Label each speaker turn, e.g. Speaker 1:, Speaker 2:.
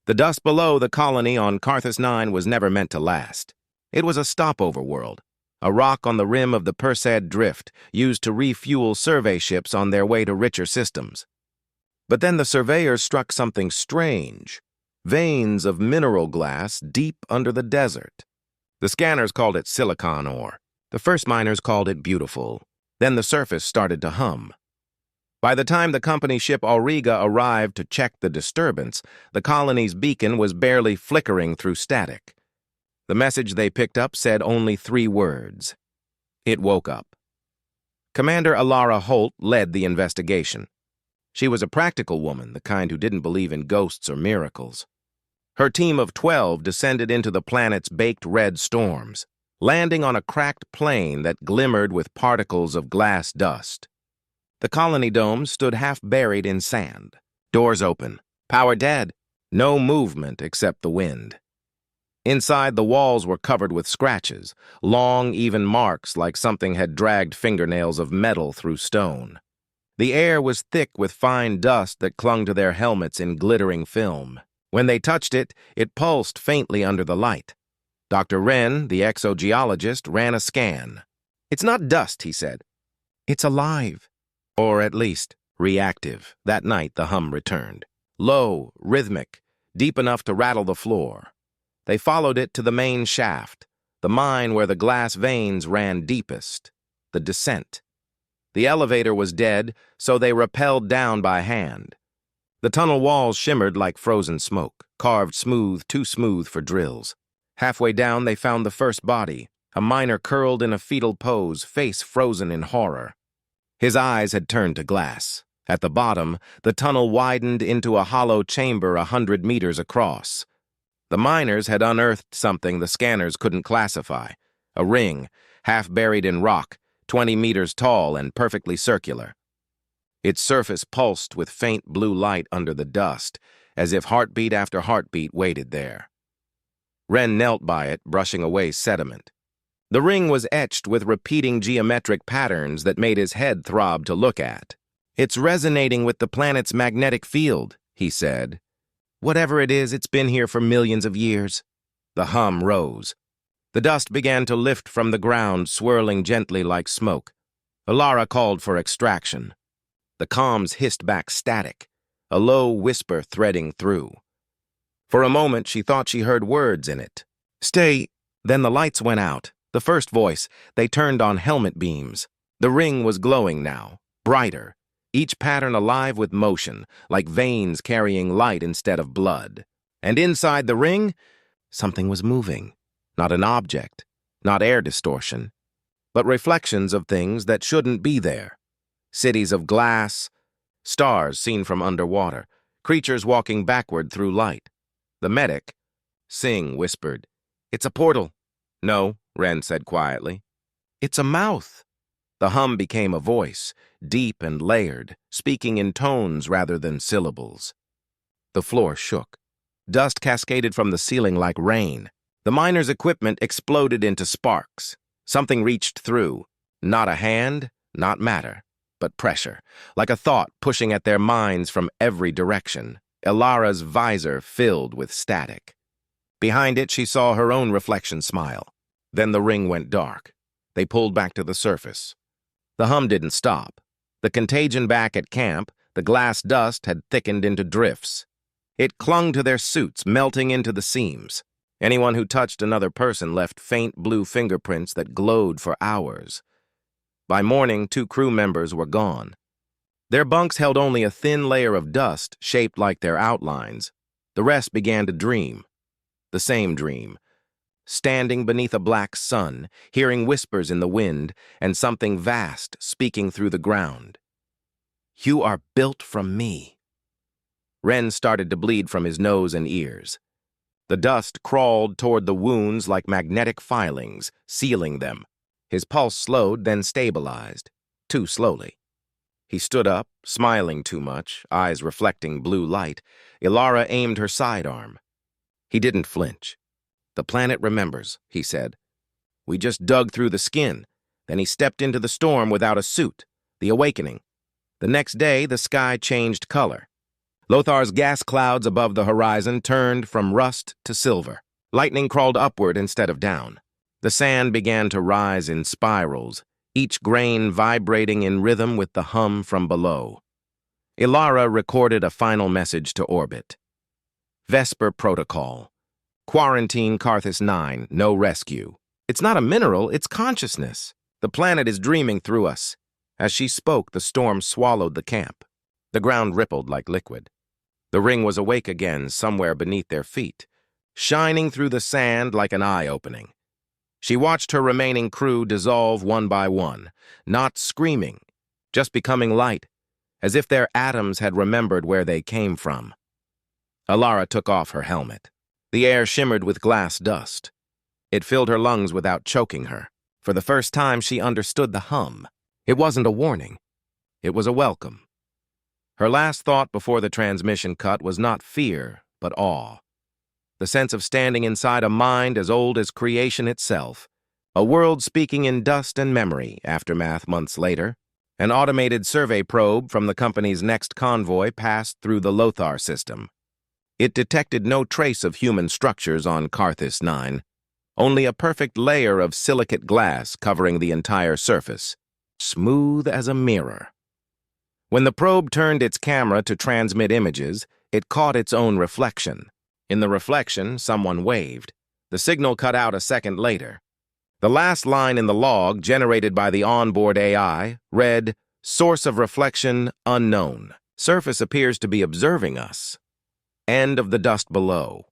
Speaker 1: The dust below the colony on Carthis-9 was never meant to last. It was a stopover world, a rock on the rim of the Perseid Drift used to refuel survey ships on their way to richer systems. But then the surveyors struck something strange, veins of mineral glass deep under the desert. The scanners called it silicon ore. The first miners called it beautiful. Then the surface started to hum. By the time the company ship Auriga arrived to check the disturbance, the colony's beacon was barely flickering through static. The message they picked up said only 3 words. It woke up. Commander Alara Holt led the investigation. She was a practical woman, the kind who didn't believe in ghosts or miracles. Her team of 12 descended into the planet's baked red storms, landing on a cracked plain that glimmered with particles of glass dust. The colony dome stood half buried in sand. Doors open. Power dead. No movement except the wind. Inside, the walls were covered with scratches, long, even marks like something had dragged fingernails of metal through stone. The air was thick with fine dust that clung to their helmets in glittering film. When they touched it, it pulsed faintly under the light. Dr. Wren, the exogeologist, ran a scan. "It's not dust," he said. "It's alive." Or at least, reactive. That night, the hum returned. Low, rhythmic, deep enough to rattle the floor. They followed it to the main shaft, the mine where the glass veins ran deepest, the descent. The elevator was dead, so they rappelled down by hand. The tunnel walls shimmered like frozen smoke, carved smooth, too smooth for drills. Halfway down, they found the first body, a miner curled in a fetal pose, face frozen in horror. His eyes had turned to glass. At the bottom, the tunnel widened into a hollow chamber 100 meters across. The miners had unearthed something the scanners couldn't classify. A ring, half buried in rock, 20 meters tall and perfectly circular. Its surface pulsed with faint blue light under the dust, as if heartbeat after heartbeat waited there. Wren knelt by it, brushing away sediment. The ring was etched with repeating geometric patterns that made his head throb to look at. "It's resonating with the planet's magnetic field," he said. "Whatever it is, it's been here for millions of years." The hum rose. The dust began to lift from the ground, swirling gently like smoke. Alara called for extraction. The comms hissed back static, a low whisper threading through. For a moment, she thought she heard words in it. "Stay." Then the lights went out. The first voice, they turned on helmet beams. The ring was glowing now, brighter, each pattern alive with motion, like veins carrying light instead of blood. And inside the ring, something was moving. Not an object, not air distortion, but reflections of things that shouldn't be there. Cities of glass, stars seen from underwater, creatures walking backward through light. The medic, Singh, whispered, "It's a portal." "No," Wren said quietly. "It's a mouth." The hum became a voice, deep and layered, speaking in tones rather than syllables. The floor shook. Dust cascaded from the ceiling like rain. The miners' equipment exploded into sparks. Something reached through. Not a hand, not matter, but pressure, like a thought pushing at their minds from every direction. Alara's visor filled with static. Behind it, she saw her own reflection smile. Then the ring went dark. They pulled back to the surface. The hum didn't stop. The contagion back at camp, the glass dust had thickened into drifts. It clung to their suits, melting into the seams. Anyone who touched another person left faint blue fingerprints that glowed for hours. By morning, 2 crew members were gone. Their bunks held only a thin layer of dust shaped like their outlines. The rest began to dream. The same dream. Standing beneath a black sun, hearing whispers in the wind, and something vast speaking through the ground. "You are built from me." Wren started to bleed from his nose and ears. The dust crawled toward the wounds like magnetic filings, sealing them. His pulse slowed, then stabilized, too slowly. He stood up, smiling too much, eyes reflecting blue light. Alara aimed her sidearm. He didn't flinch. "The planet remembers," he said. "We just dug through the skin." Then he stepped into the storm without a suit, the awakening. The next day, the sky changed color. Lothar's gas clouds above the horizon turned from rust to silver. Lightning crawled upward instead of down. The sand began to rise in spirals, each grain vibrating in rhythm with the hum from below. Ilara recorded a final message to orbit. Vesper Protocol. Quarantine Carthis-9, no rescue. It's not a mineral, it's consciousness. The planet is dreaming through us. As she spoke, the storm swallowed the camp. The ground rippled like liquid. The ring was awake again somewhere beneath their feet, shining through the sand like an eye-opening. She watched her remaining crew dissolve one by one, not screaming, just becoming light, as if their atoms had remembered where they came from. Ilara took off her helmet. The air shimmered with glass dust. It filled her lungs without choking her. For the first time, she understood the hum. It wasn't a warning. It was a welcome. Her last thought before the transmission cut was not fear, but awe. The sense of standing inside a mind as old as creation itself, a world speaking in dust and memory, aftermath months later. An automated survey probe from the company's next convoy passed through the Lothar system. It detected no trace of human structures on Carthis-9, only a perfect layer of silicate glass covering the entire surface, smooth as a mirror. When the probe turned its camera to transmit images, it caught its own reflection. In the reflection, someone waved. The signal cut out a second later. The last line in the log, generated by the onboard AI, read, "Source of reflection unknown. Surface appears to be observing us." End of the dust below.